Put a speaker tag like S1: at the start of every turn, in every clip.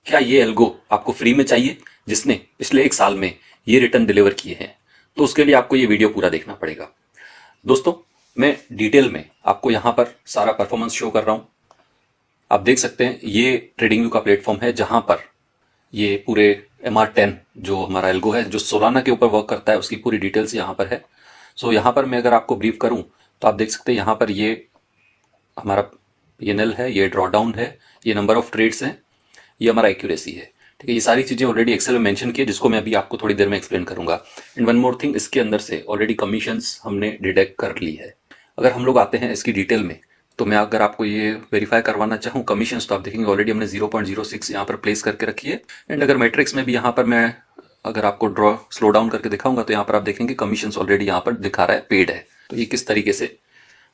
S1: क्या ये एल्गो आपको फ्री में चाहिए जिसने पिछले 1 साल में ये रिटर्न डिलीवर किए हैं? तो उसके लिए आपको ये वीडियो पूरा देखना पड़ेगा। दोस्तों, मैं डिटेल में आपको यहाँ पर सारा परफॉर्मेंस शो कर रहा हूँ। आप देख सकते हैं ये ट्रेडिंग व्यू का प्लेटफॉर्म है जहां पर ये पूरे MR10 जो हमारा एल्गो है जो सोलाना के ऊपर वर्क करता है उसकी पूरी डिटेल्स यहाँ पर है। सो यहाँ पर मैं अगर आपको ब्रीफ करूँ तो आप देख सकते हैं यहाँ पर ये हमारा PNL है, ये ड्रॉडाउन है, ये नंबर ऑफ ट्रेड्स हैं, ये हमारा एक्यूरेसी है। ठीक है, ये सारी चीज़ें ऑलरेडी एक्सेल में मेंशन की है जिसको मैं अभी आपको थोड़ी देर में एक्सप्लेन करूंगा। एंड वन मोर थिंग, इसके अंदर से ऑलरेडी कमीशंस हमने डिडक्ट कर ली है। अगर हम लोग आते हैं इसकी डिटेल में तो मैं अगर आपको ये वेरीफाई करवाना चाहूँ कमीशंस तो आप देखेंगे ऑलरेडी हमने 0.06 यहाँ पर प्लेस करके रखी है। एंड अगर मैट्रिक्स में भी यहाँ पर मैं अगर आपको ड्रॉ स्लो डाउन करके दिखाऊंगा तो यहाँ पर आप देखेंगे कमीशंस ऑलरेडी यहाँ पर दिखा रहा है पेड है। तो ये किस तरीके से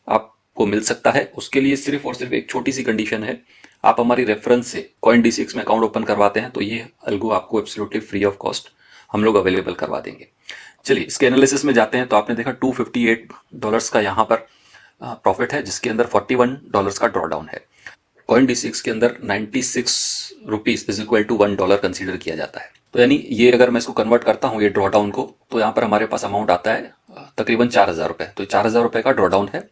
S1: आपको मिल सकता है उसके लिए सिर्फ और सिर्फ एक छोटी सी कंडीशन है, आप हमारी रेफरेंस से CoinDCX में अकाउंट ओपन करवाते हैं तो ये एल्गो आपको एब्सोल्युटली फ्री ऑफ कॉस्ट हम लोग अवेलेबल करवा देंगे। चलिए इसके एनालिसिस में जाते हैं। तो आपने देखा $258 का यहाँ पर प्रॉफिट है जिसके अंदर $41 का ड्रॉडाउन है। CoinDCX के अंदर 96 rupees is equal to $1 consider किया जाता है। तो यानी ये अगर मैं इसको कन्वर्ट करता हूँ ये ड्रॉडाउन को तो यहाँ पर हमारे पास अमाउंट आता है तकरीबन 4000 रुपये। तो 4000 रुपये का ड्रॉडाउन है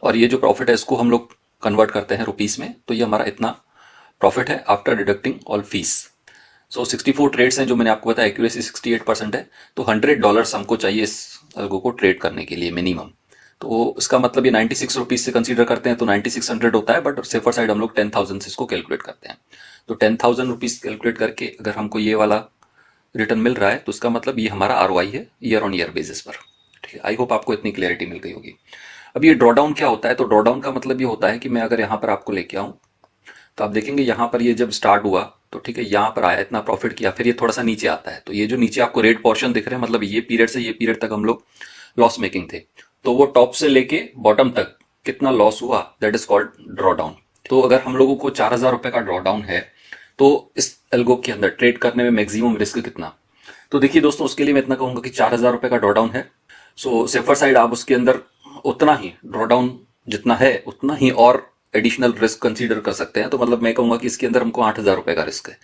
S1: और ये जो प्रॉफिट है इसको हम लोग कन्वर्ट करते हैं रुपीस में तो ये हमारा इतना प्रॉफिट है आफ्टर डिडक्टिंग ऑल फीस। सो 64 ट्रेड्स हैं जो मैंने आपको बताया, एक्यूरेसी 68% है। तो $100 हमको चाहिए इस एल्गो को ट्रेड करने के लिए मिनिमम। तो इसका मतलब ये 96 रुपीज से कंसीडर करते हैं तो 9600 होता है, बट सेफर साइड हम लोग 10,000 से इसको कैलकुलेट करते हैं। तो 10,000 रुपीज कैलकुलेट करके अगर हमको ये वाला रिटर्न मिल रहा है तो इसका मतलब ये हमारा ROI है ईयर ऑन ईयर बेसिस पर। ठीक है, आई होप आपको इतनी क्लियरिटी मिल गई होगी। अब ये ड्रॉडाउन क्या होता है? तो ड्रॉडाउन का मतलब ये होता है कि मैं अगर यहाँ पर आपको लेके आऊँ तो आप देखेंगे यहाँ पर ये जब स्टार्ट हुआ तो ठीक है यहाँ पर आया, इतना प्रॉफिट किया, फिर ये थोड़ा सा नीचे आता है। तो ये जो नीचे आपको रेड पोर्शन दिख रहे हैं मतलब ये पीरियड से ये पीरियड तक हम लोग लॉस मेकिंग थे। तो वो टॉप से लेके बॉटम तक कितना लॉस हुआ दैट इज कॉल्ड ड्रॉडाउन। तो अगर हम लोगों को 4000 रुपये का ड्रॉडाउन है तो इस एल्गो के अंदर ट्रेड करने में मैक्सिमम रिस्क कितना? तो देखिए दोस्तों, उसके लिए मैं इतना कहूंगा कि 4000 रुपये का ड्रॉडाउन है। सो सेफर साइड आप उसके अंदर उतना ही ड्रॉडाउन जितना है उतना ही और एडिशनल रिस्क कंसीडर कर सकते हैं। तो मतलब मैं कहूंगा कि इसके अंदर हमको 8000 रुपये का रिस्क है।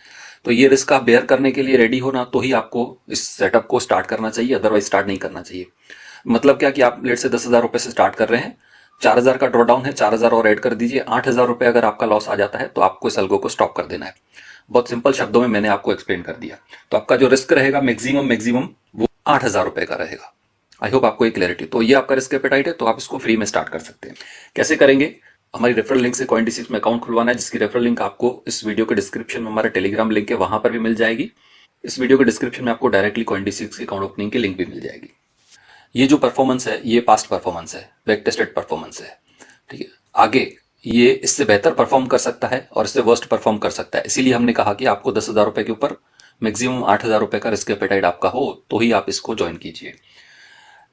S1: तो ये रिस्क आप बेयर करने के लिए रेडी होना तो ही आपको इस सेटअप को स्टार्ट करना चाहिए, अदरवाइज स्टार्ट नहीं करना चाहिए। मतलब क्या कि आप लेट से 10,000 रुपये से स्टार्ट कर रहे हैं, 4000 का ड्रॉडाउन है, 4000 और ऐड कर दीजिए, 8000 रुपये अगर आपका लॉस आ जाता है तो आपको इस एल्गो को स्टॉप कर देना है। बहुत सिंपल शब्दों में मैंने आपको एक्सप्लेन कर दिया। तो आपका जो रिस्क रहेगा मैक्सिमम वो 8000 रुपये का रहेगा। आई होप आपको एक क्लैरिटी। तो ये आपका रिस्क एपेटाइट है तो आप इसको फ्री में स्टार्ट कर सकते हैं। कैसे करेंगे? हमारी रेफरल लिंक से CoinDCX में अकाउंट खुलवाना है, जिसकी रेफरल लिंक आपको इस वीडियो के डिस्क्रिप्शन में हमारा टेलीग्राम लिंक है वहां पर भी मिल जाएगी। इस वीडियो के डिस्क्रिप्शन में आपको डायरेक्टली CoinDCX की अकाउंट ओपनिंग की लिंक भी मिल जाएगी। ये जो परफॉर्मेंस है ये पास्ट परफॉर्मेंस है, बैक टेस्टेड परफॉर्मेंस है। ठीक है, आगे ये इससे बेहतर परफॉर्म कर सकता है और इससे वर्स्ट परफॉर्म कर सकता है। इसीलिए हमने कहा कि आपको 10,000 रुपये के ऊपर मैक्सिमम 8,000 रुपये का रिस्क एपेटाइट आपका हो तो ही आप इसको ज्वाइन कीजिए।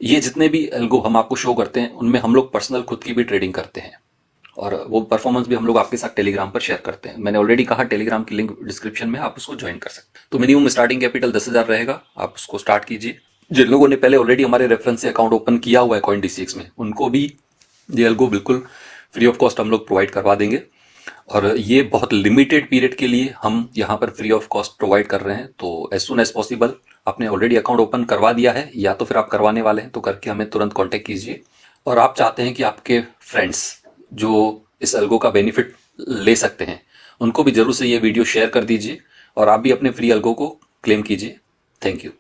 S1: ये जितने भी एल्गो हम आपको शो करते हैं उनमें हम लोग पर्सनल खुद की भी ट्रेडिंग करते हैं और वो परफॉर्मेंस भी हम लोग आपके साथ टेलीग्राम पर शेयर करते हैं। मैंने ऑलरेडी कहा टेलीग्राम की लिंक डिस्क्रिप्शन में, आप उसको ज्वाइन कर सकते हैं। तो मिनिमम स्टार्टिंग कैपिटल 10,000 रहेगा, आप उसको स्टार्ट कीजिए। जिन लोगों ने पहले ऑलरेडी हमारे रेफरेंस से अकाउंट ओपन किया हुआ है CoinDCX में उनको भी ये एल्गो बिल्कुल फ्री ऑफ कॉस्ट हम लोग प्रोवाइड करवा देंगे और ये बहुत लिमिटेड पीरियड के लिए हम यहाँ पर फ्री ऑफ कॉस्ट प्रोवाइड कर रहे हैं। तो एज सुन एज पॉसिबल आपने ऑलरेडी अकाउंट ओपन करवा दिया है या तो फिर आप करवाने वाले हैं तो करके हमें तुरंत कॉन्टेक्ट कीजिए। और आप चाहते हैं कि आपके फ्रेंड्स जो इस एल्गो का बेनिफिट ले सकते हैं उनको भी जरूर से ये वीडियो शेयर कर दीजिए और आप भी अपने फ्री एल्गो को क्लेम कीजिए। Thank you.